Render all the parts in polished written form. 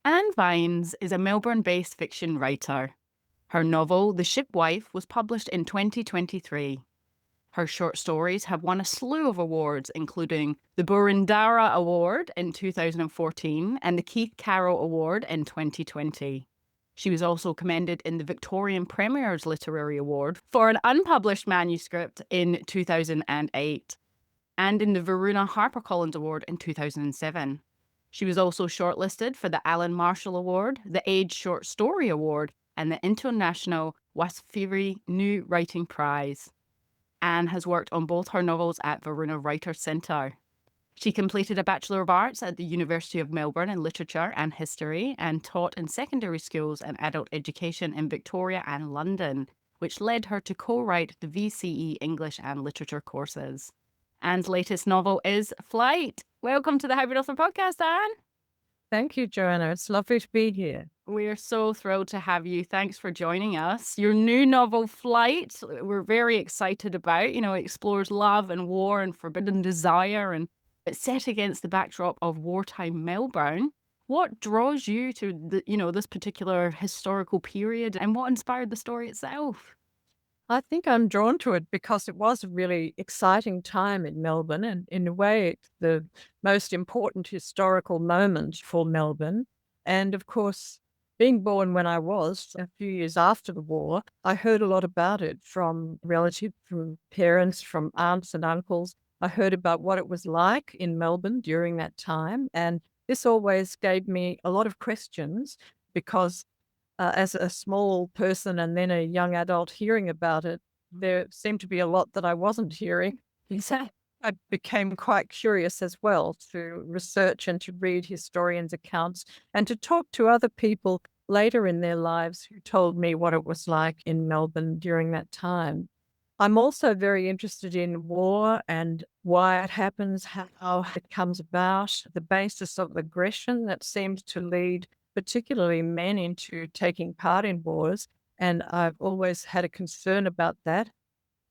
Anne Vines is a Melbourne-based fiction writer. Her novel, The Shipwife, was published in 2023. Her short stories have won a slew of awards, including the Boroondara Award in 2014 and the Keith Carroll Award in 2020. She was also commended in the Victorian Premier's Literary Award for an unpublished manuscript in 2008 and in the Varuna HarperCollins Award in 2007. She was also shortlisted for the Alan Marshall Award, the Age Short Story Award, and the International Wasafiri New Writing Prize. Anne has worked on both her novels at Varuna Writers Centre. She completed a Bachelor of Arts at the University of Melbourne in Literature and History and taught in secondary schools and adult education in Victoria and London, which led her to co-write the VCE English and Literature courses. Anne's latest novel is Flight. Welcome to the Hybrid Author Podcast, Anne. Thank you, Joanna. It's lovely to be here. We're so thrilled to have you. Thanks for joining us. Your new novel, Flight, we're very excited about. It explores love and war and forbidden desire, and it's set against the backdrop of wartime Melbourne. What draws you to this particular historical period, and what inspired the story itself? I think I'm drawn to it because it was a really exciting time in Melbourne, and in a way, it's the most important historical moment for Melbourne. And of course, being born when I was, a few years after the war, I heard a lot about it from relatives, from parents, from aunts and uncles. I heard about what it was like in Melbourne during that time. And this always gave me a lot of questions because as a small person and then a young adult hearing about it, there seemed to be a lot that I wasn't hearing. So I became quite curious as well to research and to read historians' accounts and to talk to other people later in their lives who told me what it was like in Melbourne during that time. I'm also very interested in war and why it happens, how it comes about, the basis of aggression that seems to lead particularly men into taking part in wars. And I've always had a concern about that.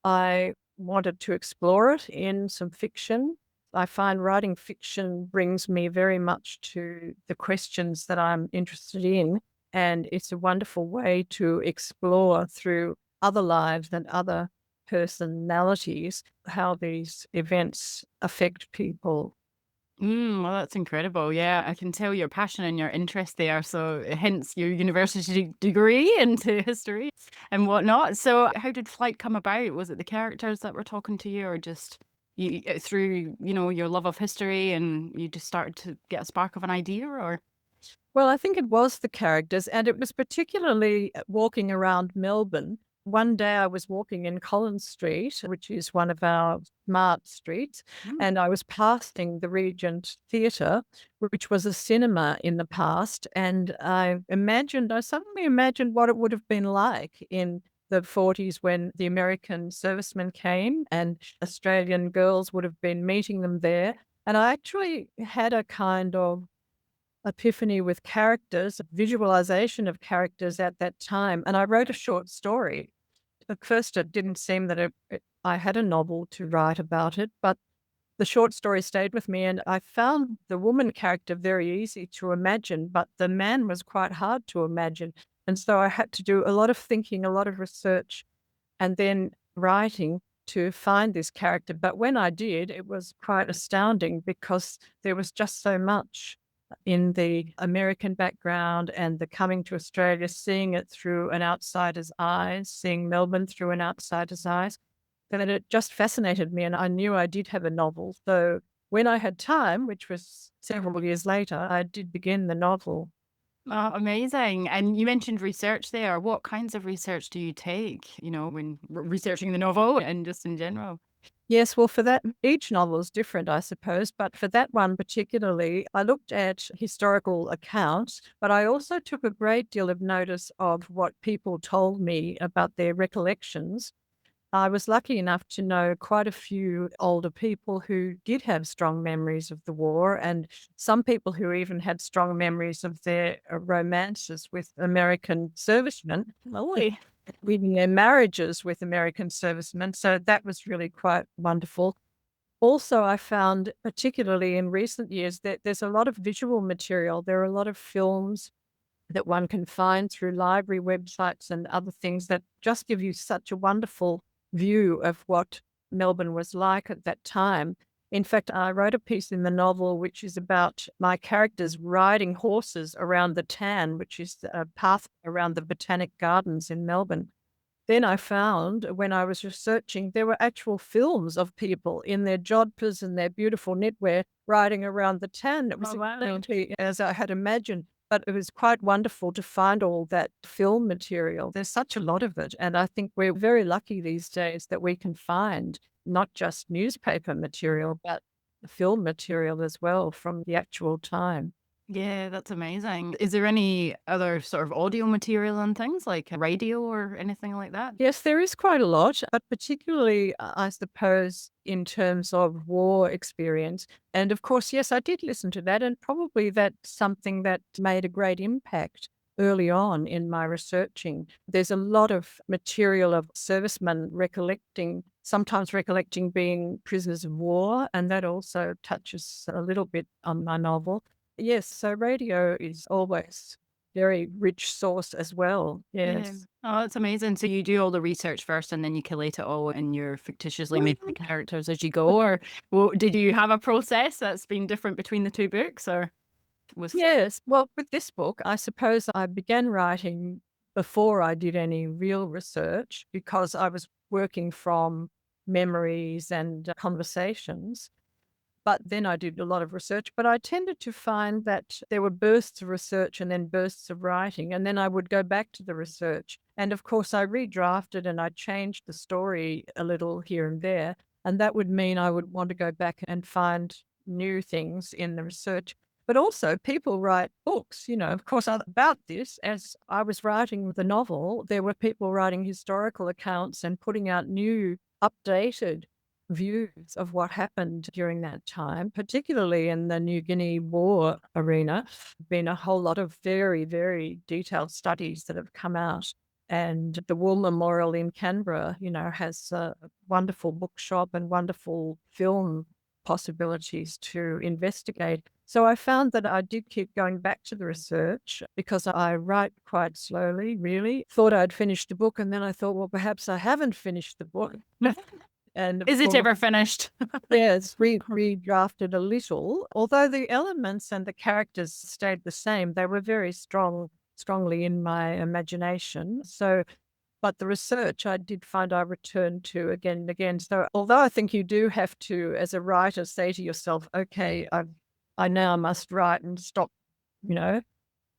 I wanted to explore it in some fiction. I find writing fiction brings me very much to the questions that I'm interested in. And it's a wonderful way to explore through other lives and other personalities how these events affect people. Well, that's incredible. Yeah, I can tell your passion and your interest there. So, hence your university degree into history and whatnot. So, how did Flight come about? Was it the characters that were talking to you, or just you through your love of history, and you just started to get a spark of an idea, or? Well, I think it was the characters, and it was particularly walking around Melbourne. One day I was walking in Collins Street, which is one of our smart streets, Mm. and I was passing the Regent Theatre, which was a cinema in the past. And I suddenly imagined what it would have been like in the 40s when the American servicemen came and Australian girls would have been meeting them there. And I actually had a kind of epiphany with characters, a visualization of characters at that time. And I wrote a short story. At first, it didn't seem that I had a novel to write about it, but the short story stayed with me. And I found the woman character very easy to imagine, but the man was quite hard to imagine. And so I had to do a lot of thinking, a lot of research, and then writing to find this character. But when I did, it was quite astounding because there was just so much in the American background and the coming to Australia, seeing it through an outsider's eyes, seeing Melbourne through an outsider's eyes, that it just fascinated me. And I knew I did have a novel. So when I had time, which was several years later, I did begin the novel. Oh, amazing. And you mentioned research there. What kinds of research do you take, when researching the novel and just in general? Yes, well, for that, each novel is different, I suppose. But for that one particularly, I looked at historical accounts, but I also took a great deal of notice of what people told me about their recollections. I was lucky enough to know quite a few older people who did have strong memories of the war, and some people who even had strong memories of their romances with American servicemen. Lovely. Reading their marriages with American servicemen. So that was really quite wonderful. Also, I found, particularly in recent years, that there's a lot of visual material. There are a lot of films that one can find through library websites and other things that just give you such a wonderful view of what Melbourne was like at that time. In fact, I wrote a piece in the novel which is about my characters riding horses around the Tan, which is a path around the Botanic Gardens in Melbourne. Then I found when I was researching, there were actual films of people in their jodhpurs and their beautiful knitwear riding around the Tan. It was Oh, wow. exactly as I had imagined, but it was quite wonderful to find all that film material. There's such a lot of it. And I think we're very lucky these days that we can find not just newspaper material, but film material as well from the actual time. Yeah, that's amazing. Is there any other sort of audio material and things like radio or anything like that? Yes, there is quite a lot, but particularly, I suppose, in terms of war experience. And of course, yes, I did listen to that, and probably that's something that made a great impact early on in my researching. There's a lot of material of servicemen recollecting, sometimes recollecting being prisoners of war, and that also touches a little bit on my novel. Yes, so radio is always very rich source as well. Yeah. Yes. Oh, that's amazing. So you do all the research first and then you collate it all and you're fictitiously making the characters as you go, or well, did you have a process that's been different between the two books, or was Yes. Well, with this book, I suppose I began writing before I did any real research because I was working from memories and conversations. But then I did a lot of research. But I tended to find that there were bursts of research and then bursts of writing. And then I would go back to the research. And of course, I redrafted and I changed the story a little here and there. And that would mean I would want to go back and find new things in the research. But also, people write books, of course, about this. As I was writing the novel, there were people writing historical accounts and putting out new, updated views of what happened during that time, particularly in the New Guinea War arena. Been a whole lot of very, very detailed studies that have come out. And the War Memorial in Canberra, has a wonderful bookshop and wonderful film possibilities to investigate. So I found that I did keep going back to the research because I write quite slowly, really. Thought I'd finished the book, and then I thought, well, perhaps I haven't finished the book. And of is it course, ever finished? yes, redrafted a little, although the elements and the characters stayed the same. They were very strongly in my imagination. So, but the research I did find I returned to again and again. So, although I think you do have to, as a writer, say to yourself, okay, I now must write and stop,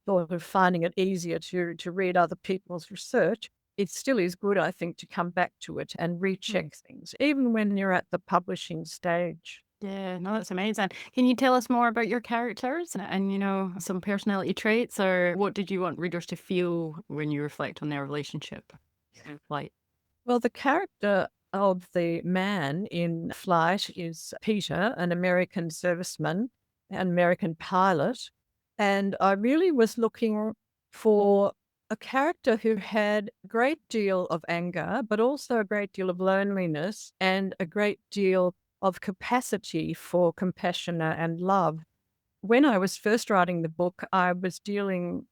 sort of finding it easier to read other people's research. It still is good, I think, to come back to it and recheck things, even when you're at the publishing stage. Yeah, no, that's amazing. Can you tell us more about your characters and some personality traits, or what did you want readers to feel when you reflect on their relationship? Like, Well, the character of the man in Flight is Peter, an American serviceman, an American pilot. And I really was looking for a character who had a great deal of anger, but also a great deal of loneliness and a great deal of capacity for compassion and love. When I was first writing the book, I was getting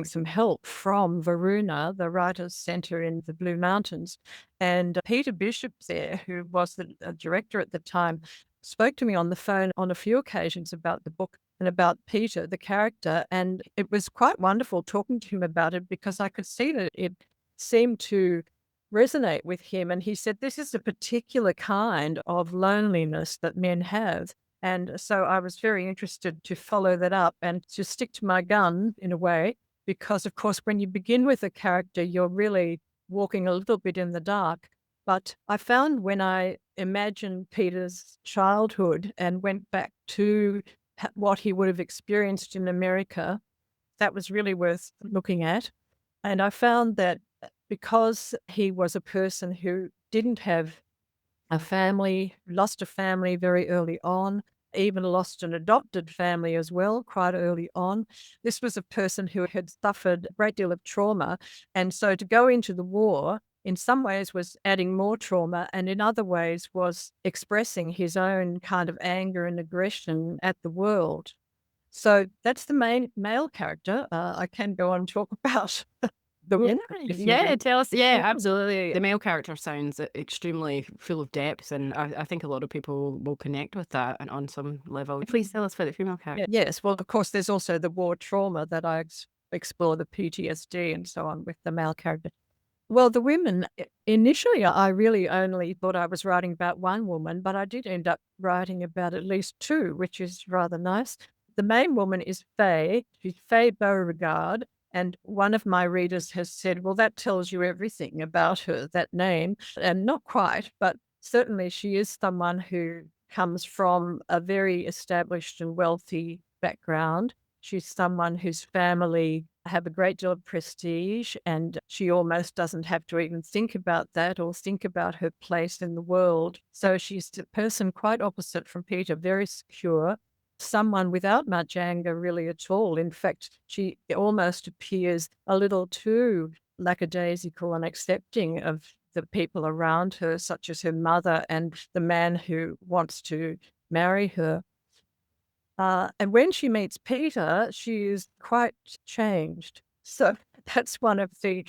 some help from Varuna, the Writers Centre in the Blue Mountains. And Peter Bishop there, who was the director at the time, spoke to me on the phone on a few occasions about the book and about Peter, the character. And it was quite wonderful talking to him about it because I could see that it seemed to resonate with him. And he said, this is a particular kind of loneliness that men have. And so I was very interested to follow that up and to stick to my gun in a way, because of course, when you begin with a character, you're really walking a little bit in the dark. But I found when I imagined Peter's childhood and went back to what he would have experienced in America, that was really worth looking at. And I found that because he was a person who didn't have a family, lost a family very early on, even lost an adopted family as well quite early on. This was a person who had suffered a great deal of trauma. And so to go into the war in some ways was adding more trauma, and in other ways was expressing his own kind of anger and aggression at the world. So that's the main male character. I can go on and talk about the Yeah, women if you yeah, wish. tell us. Yeah, Yeah. absolutely. The male character sounds extremely full of depth, and I think a lot of people will connect with that and on some level. Please tell us about the female character. Yes. Well, of course, there's also the war trauma that I explore, the PTSD and so on with the male character. Well, the women, initially, I really only thought I was writing about one woman, but I did end up writing about at least two, which is rather nice. The main woman is Faye. She's Faye Beauregard. And one of my readers has said, well, that tells you everything about her, that name. And not quite, but certainly she is someone who comes from a very established and wealthy background. She's someone whose family have a great deal of prestige, and she almost doesn't have to even think about that or think about her place in the world. So she's a person quite opposite from Peter, very secure, someone without much anger really at all. In fact, she almost appears a little too lackadaisical and accepting of the people around her, such as her mother and the man who wants to marry her. And when she meets Peter, she is quite changed. So that's one of the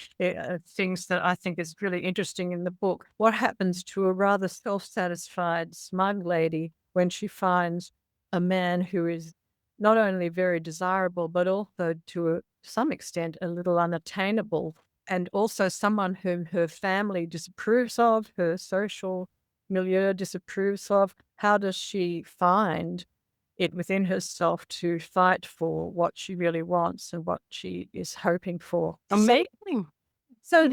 things that I think is really interesting in the book. What happens to a rather self-satisfied, smug lady when she finds a man who is not only very desirable, but also to some extent a little unattainable, and also someone whom her family disapproves of, her social milieu disapproves of? How does she find it within herself to fight for what she really wants and what she is hoping for? Amazing. So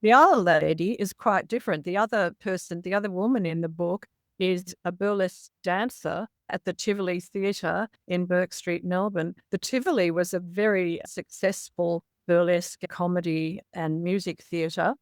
the other lady is quite different. The other person, the other woman in the book is a burlesque dancer at the Tivoli Theatre in Bourke Street, Melbourne. The Tivoli was a very successful burlesque comedy and music theatre.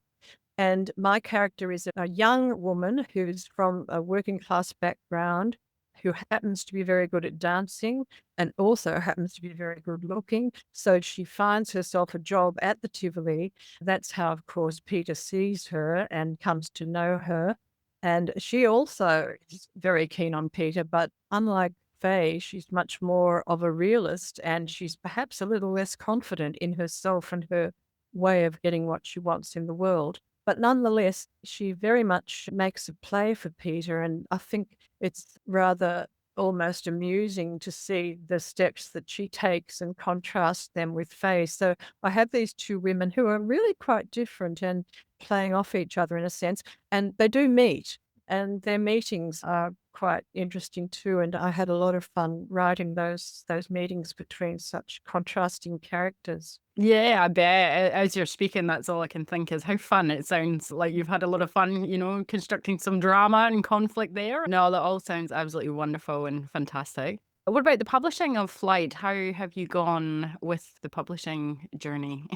And my character is a young woman who's from a working class background, who happens to be very good at dancing and also happens to be very good looking. So she finds herself a job at the Tivoli. That's how, of course, Peter sees her and comes to know her. And she also is very keen on Peter, but unlike Faye, she's much more of a realist, and she's perhaps a little less confident in herself and her way of getting what she wants in the world. But nonetheless, she very much makes a play for Peter, and I think it's rather almost amusing to see the steps that she takes and contrast them with Faye. So I have these two women who are really quite different and playing off each other in a sense, and they do meet, and their meetings are quite interesting too. And I had a lot of fun writing those meetings between such contrasting characters. Yeah, I bet. As you're speaking, that's all I can think is how fun. It sounds like you've had a lot of fun, constructing some drama and conflict there. No, that all sounds absolutely wonderful and fantastic. What about the publishing of Flight? How have you gone with the publishing journey?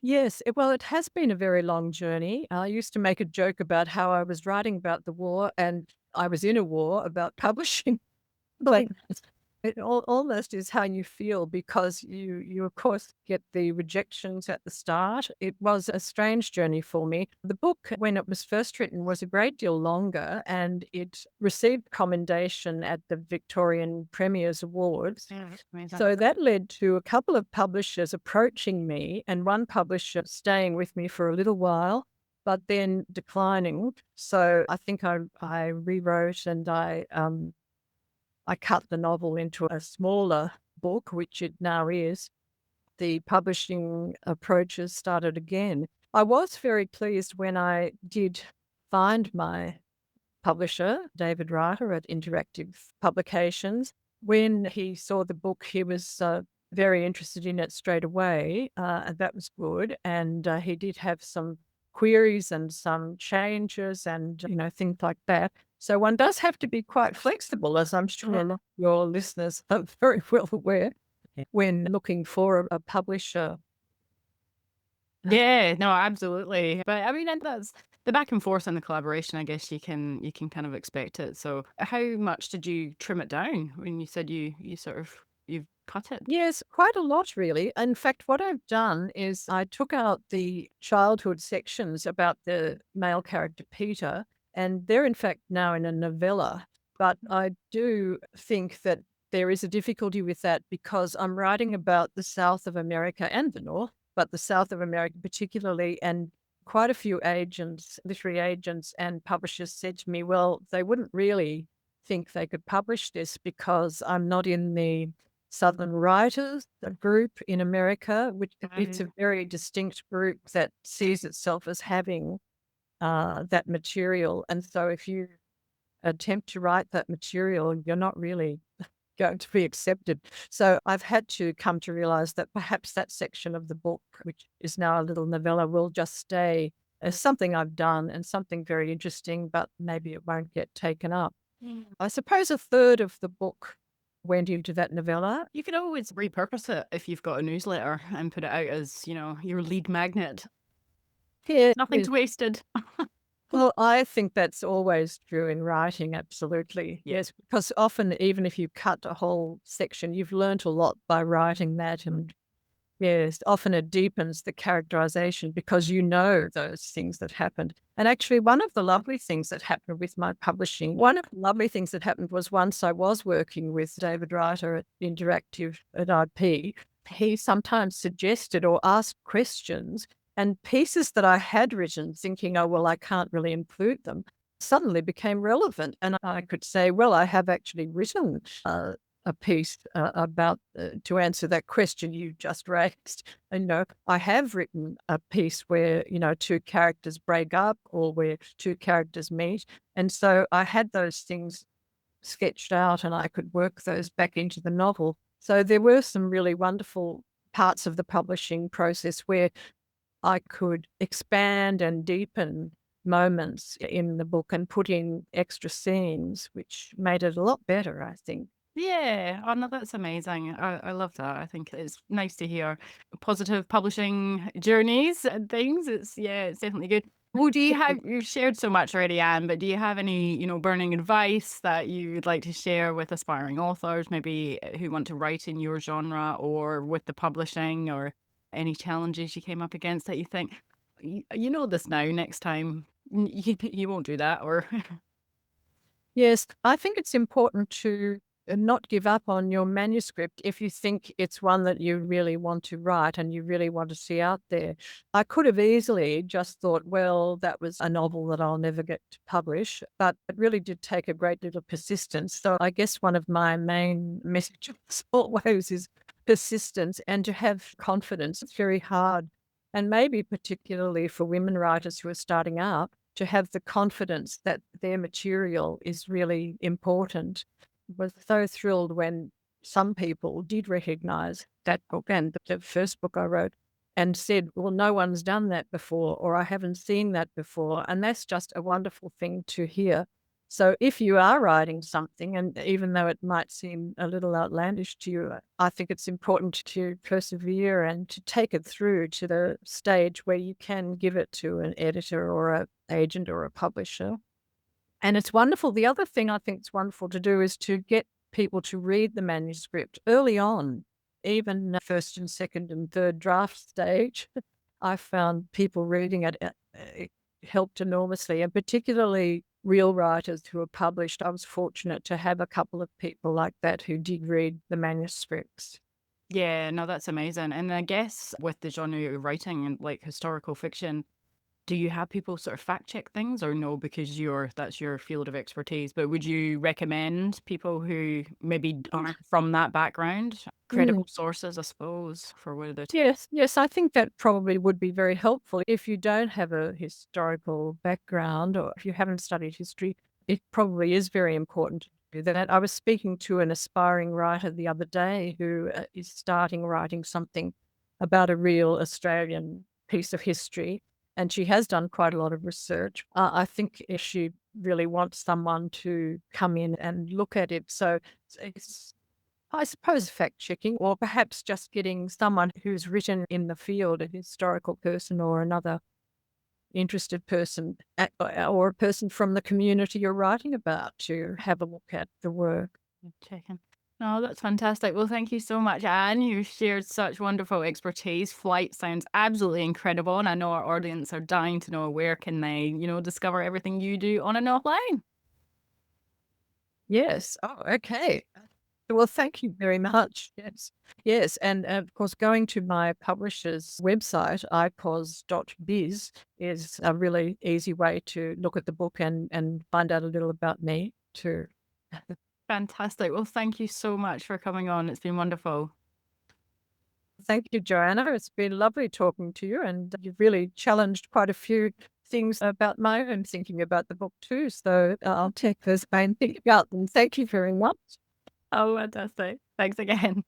Yes, well, it has been a very long journey. I used to make a joke about how I was writing about the war and I was in a war about publishing. Like it almost is how you feel, because you of course get the rejections at the start. It was a strange journey for me. The book, when it was first written, was a great deal longer, and it received commendation at the Victorian Premier's Awards. Yeah, that's amazing. So that led to a couple of publishers approaching me, and one publisher staying with me for a little while, but then declining. So I think I rewrote and I cut the novel into a smaller book, which it now is. The publishing approaches started again. I was very pleased when I did find my publisher, David Ryder at Interactive Publications. When he saw the book, he was very interested in it straight away, and that was good. And he did have some queries and some changes and things like that. So one does have to be quite flexible, as I'm sure your listeners are very well aware, when looking for a publisher. Yeah, no, absolutely. But I mean, and that's the back and forth and the collaboration. I guess you can kind of expect it. So, how much did you trim it down when you said you sort of you've cut it. Yes, quite a lot, really. In fact, what I've done is I took out the childhood sections about the male character Peter, and they're in fact now in a novella. But I do think that there is a difficulty with that because I'm writing about the South of America and the North, but the South of America particularly, and quite a few agents, literary agents and publishers said to me, well, they wouldn't really think they could publish this because I'm not in the Southern Writers group in America, which it's a very distinct group that sees itself as having that material. And so if you attempt to write that material, you're not really going to be accepted. So I've had to come to realize that perhaps that section of the book, which is now a little novella, will just stay as something I've done and something very interesting, but maybe it won't get taken up. I suppose a third of the book went into that novella. You can always repurpose it if you've got a newsletter and put it out as, your lead magnet. Yeah, Nothing's wasted. well, I think that's always true in writing, absolutely. Yeah. Yes, because often, even if you cut a whole section, you've learnt a lot by writing that. And yes, often it deepens the characterization because you know those things that happened. And actually, one of the lovely things that happened with my publishing, one of the lovely things that happened was once I was working with David Reiter at Interactive at IP, he sometimes suggested or asked questions and pieces that I had written thinking, oh, well, I can't really include them, suddenly became relevant. And I could say, well, I have actually written a piece about to answer that question you just raised. And, I have written a piece where, two characters break up or where two characters meet. And so I had those things sketched out and I could work those back into the novel. So there were some really wonderful parts of the publishing process where I could expand and deepen moments in the book and put in extra scenes, which made it a lot better, I think. Yeah. Oh, no, that's amazing. I love that. I think it's nice to hear positive publishing journeys and things. It's definitely good. Well, you've shared so much already, Anne, but do you have any, burning advice that you'd like to share with aspiring authors, maybe who want to write in your genre or with the publishing, or any challenges you came up against that you think, you know this now, next time you won't do that, or Yes, I think it's important to not give up on your manuscript if you think it's one that you really want to write and you really want to see out there. I could have easily just thought, well, that was a novel that I'll never get to publish, but it really did take a great deal of persistence. So I guess one of my main messages always is persistence and to have confidence. It's very hard. And maybe particularly for women writers who are starting out, to have the confidence that their material is really important. I was so thrilled when some people did recognize that book and the first book I wrote and said, well, no one's done that before, or I haven't seen that before. And that's just a wonderful thing to hear. So if you are writing something, and even though it might seem a little outlandish to you, I think it's important to persevere and to take it through to the stage where you can give it to an editor or an agent or a publisher. And it's wonderful. The other thing I think it's wonderful to do is to get people to read the manuscript early on, even first and second and third draft stage. I found people reading it helped enormously, and particularly real writers who are published. I was fortunate to have a couple of people like that who did read the manuscripts. yeah, no, that's amazing. And I guess with the genre you're writing and like historical fiction, do you have people sort of fact check things, or no, because that's your field of expertise? But would you recommend people who maybe aren't from that background, credible sources, I suppose, for what it is? Yes, I think that probably would be very helpful. If you don't have a historical background or if you haven't studied history, it probably is very important to do that. I was speaking to an aspiring writer the other day who is starting writing something about a real Australian piece of history, and she has done quite a lot of research. I think if she really wants someone to come in and look at it. So it's I suppose fact checking, or perhaps just getting someone who's written in the field, a historical person or another interested person, or a person from the community you're writing about, to have a look at the work. Checking. Oh, that's fantastic. Well, thank you so much, Anne. You've shared such wonderful expertise. Flight sounds absolutely incredible, and I know our audience are dying to know where can they, discover everything you do on and offline. Yes. Oh, okay. Well, thank you very much. Yes. Yes. And of course, going to my publisher's website, ipos.biz, is a really easy way to look at the book and find out a little about me too. Fantastic. Well, thank you so much for coming on. It's been wonderful. Thank you, Joanna. It's been lovely talking to you, and you've really challenged quite a few things about my own thinking about the book too. So I'll take those and think about them. Thank you very much. Oh, fantastic. Thanks again.